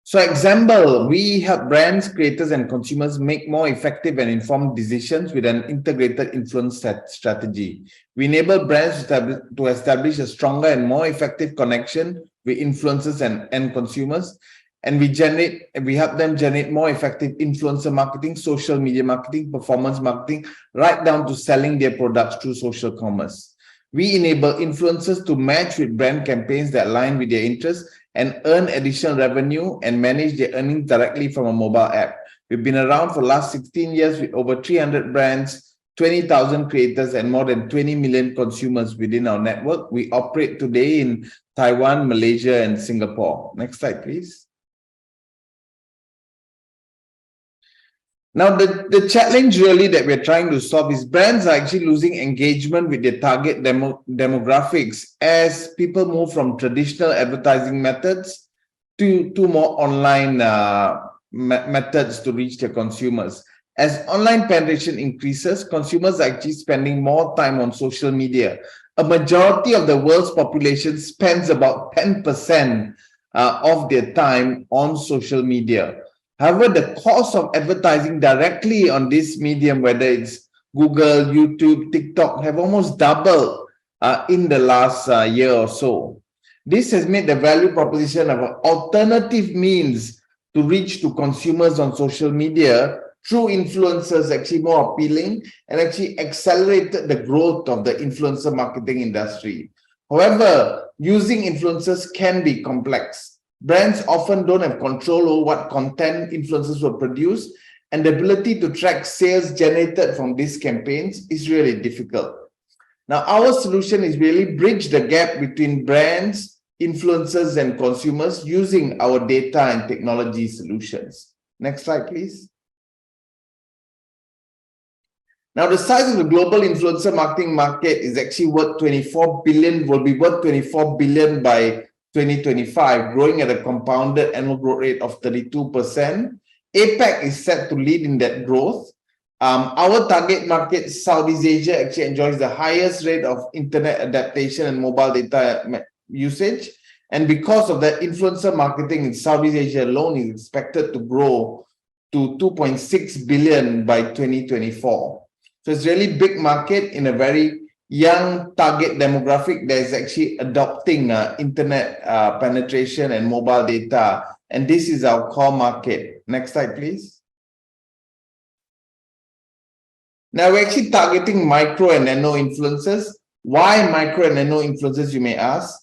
So at Xamble, we help brands, creators, and consumers make more effective and informed decisions with an integrated influence strategy. We enable brands to establish a stronger and more effective connection with influencers and consumers. And we help them generate more effective influencer marketing, social media marketing, performance marketing, right down to selling their products through social commerce. We enable influencers to match with brand campaigns that align with their interests and earn additional revenue and manage their earnings directly from a mobile app. We've been around for the last 16 years with over 300 brands, 20,000 creators, and more than 20 million consumers within our network. We operate today in Taiwan, Malaysia, and Singapore. Next slide, please. Now, the challenge really that we're trying to solve is brands are actually losing engagement with their target demographics as people move from traditional advertising methods to more online methods to reach their consumers. As online penetration increases, consumers are actually spending more time on social media. A majority of the world's population spends about 10% of their time on social media. However, the cost of advertising directly on this medium, whether it's Google, YouTube, TikTok, have almost doubled in the last year or so. This has made the value proposition of an alternative means to reach to consumers on social media through influencers actually more appealing and actually accelerated the growth of the influencer marketing industry. However, using influencers can be complex. Brands often don't have control over what content influencers will produce, and the ability to track sales generated from these campaigns is really difficult. Now, our solution is really bridge the gap between brands, influencers, and consumers using our data and technology solutions. Next slide, please. Now, the size of the global influencer marketing market is actually worth 24 billion, will be worth 24 billion by 2025, growing at a compounded annual growth rate of 32%. APAC is set to lead in that growth. Our target market, Southeast Asia, actually enjoys the highest rate of internet adaptation and mobile data usage. And because of that, influencer marketing in Southeast Asia alone is expected to grow to 2.6 billion by 2024. So it's really big market in a very young target demographic that is actually adopting internet penetration and mobile data. And this is our core market. Next slide, please. Now we're actually targeting micro and nano influencers. Why micro and nano influencers, you may ask?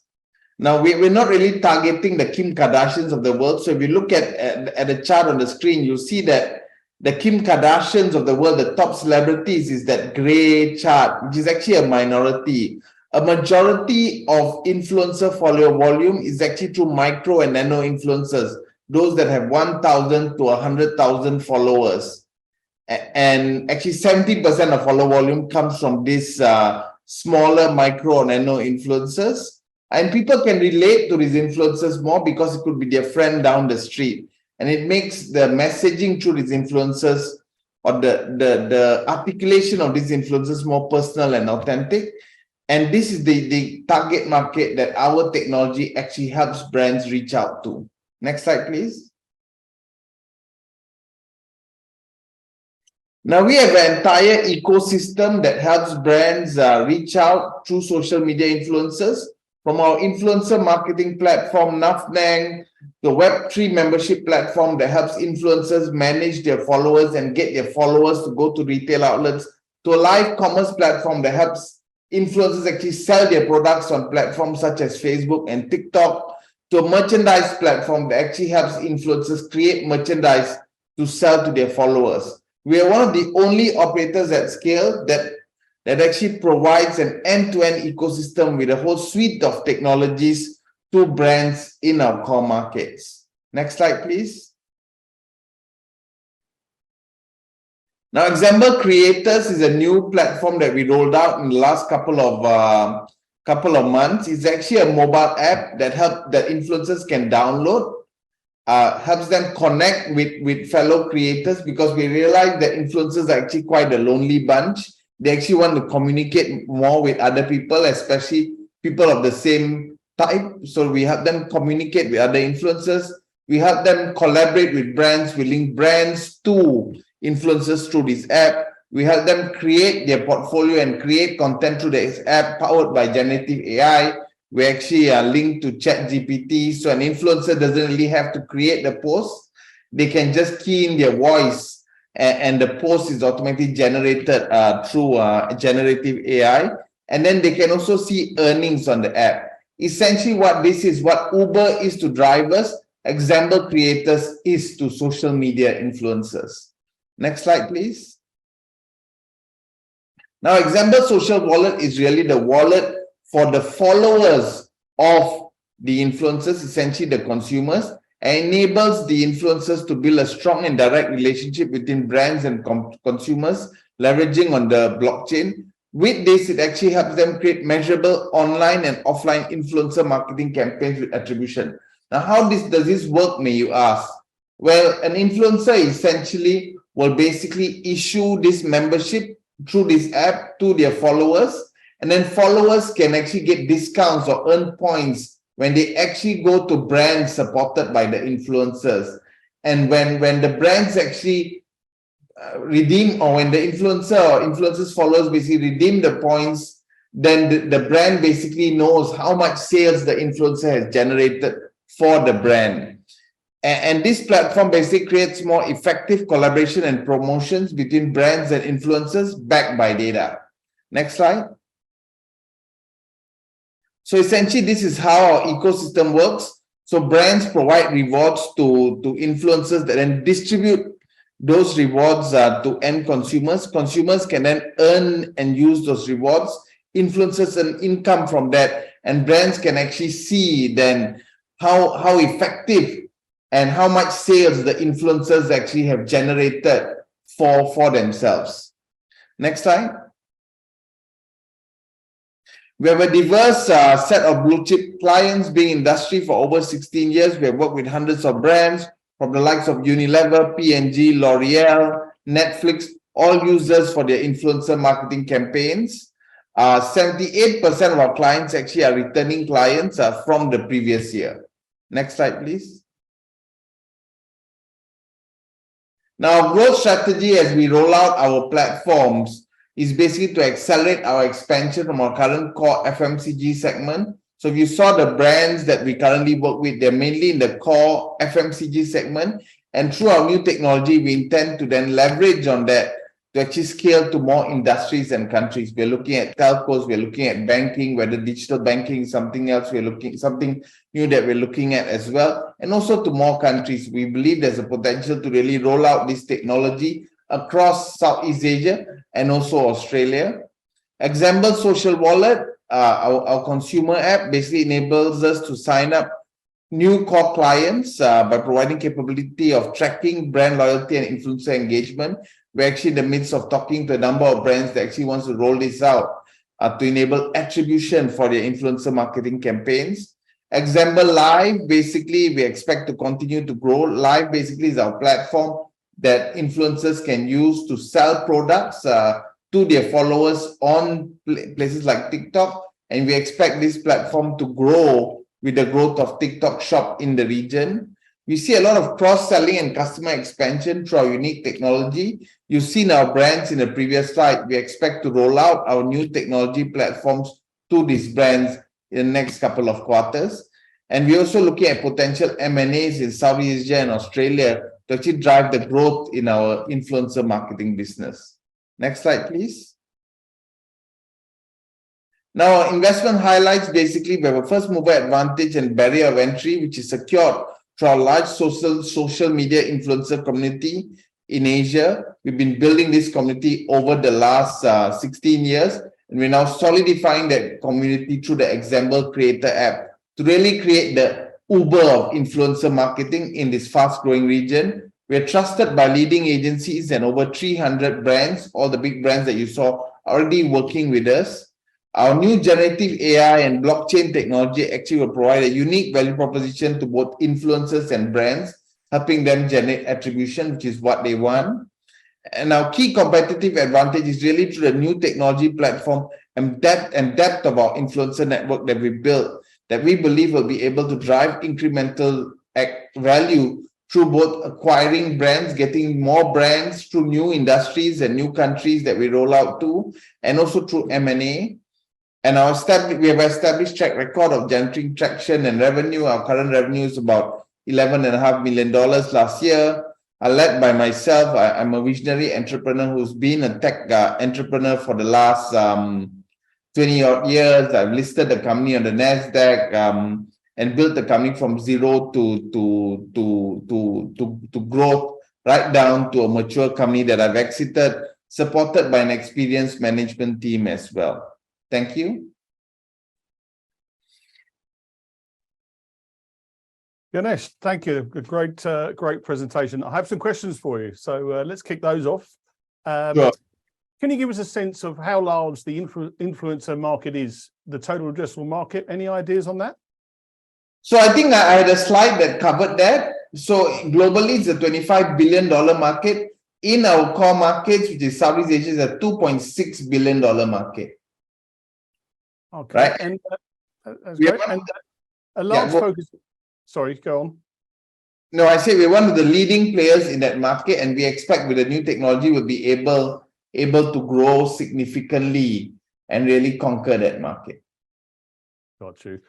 Now we're not really targeting the Kim Kardashians of the world. So if you look at the chart on the screen, you'll see that the Kim Kardashians of the world, the top celebrities, is that gray chart, which is actually a minority. A majority of influencer follower volume is actually through micro and nano influencers, those that have 1,000 to 100,000 followers. And actually 70% of follower volume comes from these smaller micro or nano influencers. And people can relate to these influencers more because it could be their friend down the street. And it makes the messaging through these influencers or the articulation of these influencers more personal and authentic. And this is the target market that our technology actually helps brands reach out to. Next slide, please. Now we have an entire ecosystem that helps brands reach out through social media influencers, from our influencer marketing platform, Nafnang, the Web3 membership platform that helps influencers manage their followers and get their followers to go to retail outlets, to a live commerce platform that helps influencers actually sell their products on platforms such as Facebook and TikTok, to a merchandise platform that actually helps influencers create merchandise to sell to their followers. We are one of the only operators at scale that actually provides an end-to-end ecosystem with a whole suite of technologies to brands in our core markets. Next slide, please. Now, Xamble Creators is a new platform that we rolled out in the last couple of months. It's actually a mobile app that influencers can download, helps them connect with fellow creators, because we realize that influencers are actually quite a lonely bunch. They actually want to communicate more with other people, especially people of the same type. So we help them communicate with other influencers. We help them collaborate with brands. We link brands to influencers through this app. We help them create their portfolio and create content through this app powered by generative AI. We actually are linked to ChatGPT, so an influencer doesn't really have to create the post. They can just key in their voice, and the post is automatically generated through generative AI. And then they can also see earnings on the app. Essentially, what this is, what Uber is to drivers, Xamble creators is to social media influencers. Next slide, please. Now, Xamble Social Wallet is really the wallet for the followers of the influencers, essentially the consumers, and enables the influencers to build a strong and direct relationship between brands and consumers, leveraging on the blockchain. With this, it actually helps them create measurable online and offline influencer marketing campaigns with attribution. Now, how does this work, may you ask? Well, an influencer essentially will basically issue this membership through this app to their followers, and then followers can actually get discounts or earn points when they actually go to brands supported by the influencers. And when the brands actually redeem, or when the influencer or influencers followers basically redeem the points, then the brand basically knows how much sales the influencer has generated for the brand. And this platform basically creates more effective collaboration and promotions between brands and influencers backed by data. Next slide. So essentially, this is how our ecosystem works. So brands provide rewards to influencers that then distribute those rewards to end consumers. Consumers can then earn and use those rewards. Influencers earn income from that, and brands can actually see then how effective and how much sales the influencers actually have generated for themselves. Next slide. We have a diverse set of blue chip clients, being industry for over 16 years. We have worked with hundreds of brands from the likes of Unilever, P&G, L'Oreal, Netflix, all users for their influencer marketing campaigns. 78% of our clients actually are returning clients from the previous year. Next slide, please. Now, our growth strategy as we roll out our platforms is basically to accelerate our expansion from our current core FMCG segment. So if you saw the brands that we currently work with, they're mainly in the core FMCG segment. And through our new technology, we intend to then leverage on that to actually scale to more industries and countries. We're looking at telcos, we're looking at banking, whether digital banking is something else, we're looking something new that we're looking at as well, and also to more countries. We believe there's a potential to really roll out this technology across Southeast Asia and also Australia. Xamble Social Wallet, our consumer app, basically enables us to sign up new core clients by providing capability of tracking brand loyalty and influencer engagement. We're actually in the midst of talking to a number of brands that actually wants to roll this out to enable attribution for their influencer marketing campaigns. Xamble Live, basically, we expect to continue to grow. Live basically is our platform that influencers can use to sell products to their followers on places like TikTok. And we expect this platform to grow with the growth of TikTok Shop in the region. We see a lot of cross-selling and customer expansion through our unique technology. You've seen our brands in the previous slide. We expect to roll out our new technology platforms to these brands in the next couple of quarters. And we're also looking at potential M&As in Southeast Asia and Australia to actually drive the growth in our influencer marketing business. Next slide, please. Now, our investment highlights, basically, we have a first mover advantage and barrier of entry, which is secured through our large social media influencer community in Asia. We've been building this community over the last 16 years, and we're now solidifying that community through the Xamble Creator app to really create the Uber of influencer marketing in this fast-growing region. We're trusted by leading agencies and over 300 brands. All the big brands that you saw already working with us. Our new generative AI and blockchain technology actually will provide a unique value proposition to both influencers and brands, helping them generate attribution, which is what they want. And our key competitive advantage is really through the new technology platform and depth of our influencer network that we built, that we believe will be able to drive incremental value through both acquiring brands, getting more brands through new industries and new countries that we roll out to, and also through M&A. And we have established track record of generating traction and revenue. Our current revenue is about $11.5 million last year. Led by myself. I'm a visionary entrepreneur who's been a tech entrepreneur for the last 20 odd years. I've listed the company on the NASDAQ and built the company from zero to growth, right down to a mature company that I've exited, supported by an experienced management team as well. Thank you. Ganesh, thank you. Great presentation. I have some questions for you, so let's kick those off. Sure. Can you give us a sense of how large the influencer market is, the total addressable market? Any ideas on that? So I think I had a slide that covered that. So globally, it's a $25 billion market. In our core markets, which is Southeast Asia, is a $2.6 billion market. Okay, right? And that's great. And a large focus. Sorry, go on. No, I say we're one of the leading players in that market, and we expect with the new technology we'll be able to grow significantly and really conquer that market. Got you.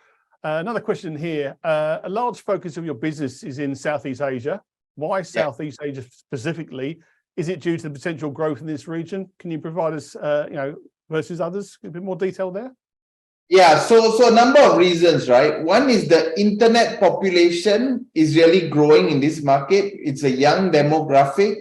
Another question here. A large focus of your business is in Southeast Asia. Why Southeast Asia specifically? Is it due to the potential growth in this region? Can you provide us, versus others, a bit more detail there? Yeah, so a number of reasons, right? One is the internet population is really growing in this market. It's a young demographic,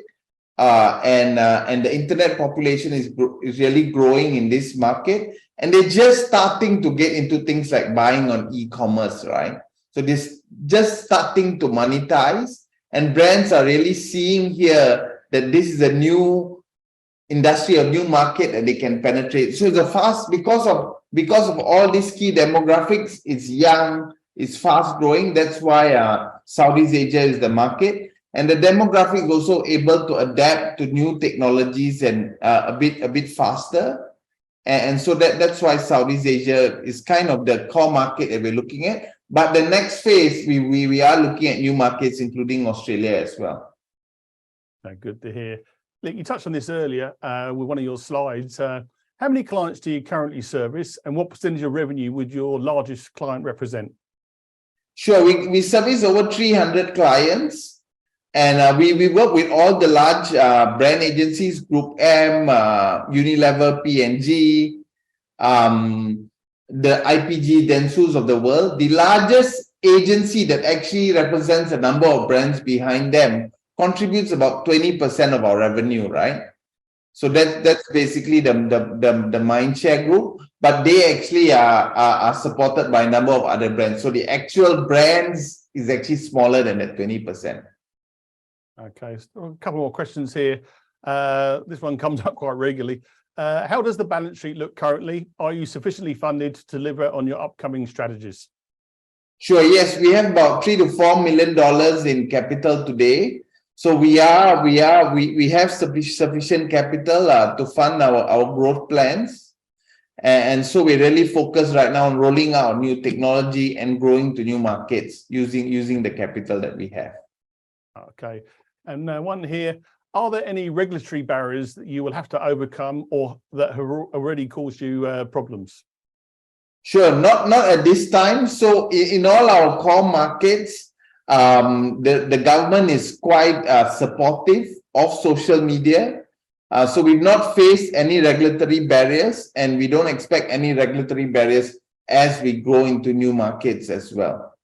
and the internet population is really growing in this market, and they're just starting to get into things like buying on e-commerce, right? So this just starting to monetize, and brands are really seeing here that this is a new industry, a new market that they can penetrate. So the fast, because of all these key demographics, it's young, it's fast growing. That's why Southeast Asia is the market, and the demographic is also able to adapt to new technologies and a bit faster. And so that's why Southeast Asia is kind of the core market that we're looking at. But the next phase, we are looking at new markets, including Australia as well. Good to hear. Look, you touched on this earlier with one of your slides. How many clients do you currently service, and what percentage of revenue would your largest client represent? Sure, we service over 300 clients, and we work with all the large brand agencies, Group M, Unilever, P&G, the IPG, Dentsus of the world. The largest agency that actually represents a number of brands behind them contributes about 20% of our revenue, right? So that's basically the mindshare group, but they actually are supported by a number of other brands. So the actual brands is actually smaller than that 20%. Okay, so a couple more questions here. This one comes up quite regularly. How does the balance sheet look currently? Are you sufficiently funded to deliver on your upcoming strategies? Sure, yes, we have about $3 to $4 million in capital today. So we have sufficient capital to fund our growth plans, and so we're really focused right now on rolling out new technology and growing to new markets using the capital that we have. Okay, and one here: are there any regulatory barriers that you will have to overcome, or that have already caused you problems? Sure, not at this time. So in all our core markets, the government is quite supportive of social media. So we've not faced any regulatory barriers, and we don't expect any regulatory barriers as we grow into new markets as well.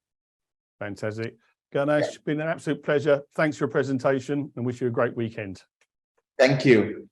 Fantastic. Ganesh, it's been an absolute pleasure. Thanks for your presentation, and wish you a great weekend. Thank you.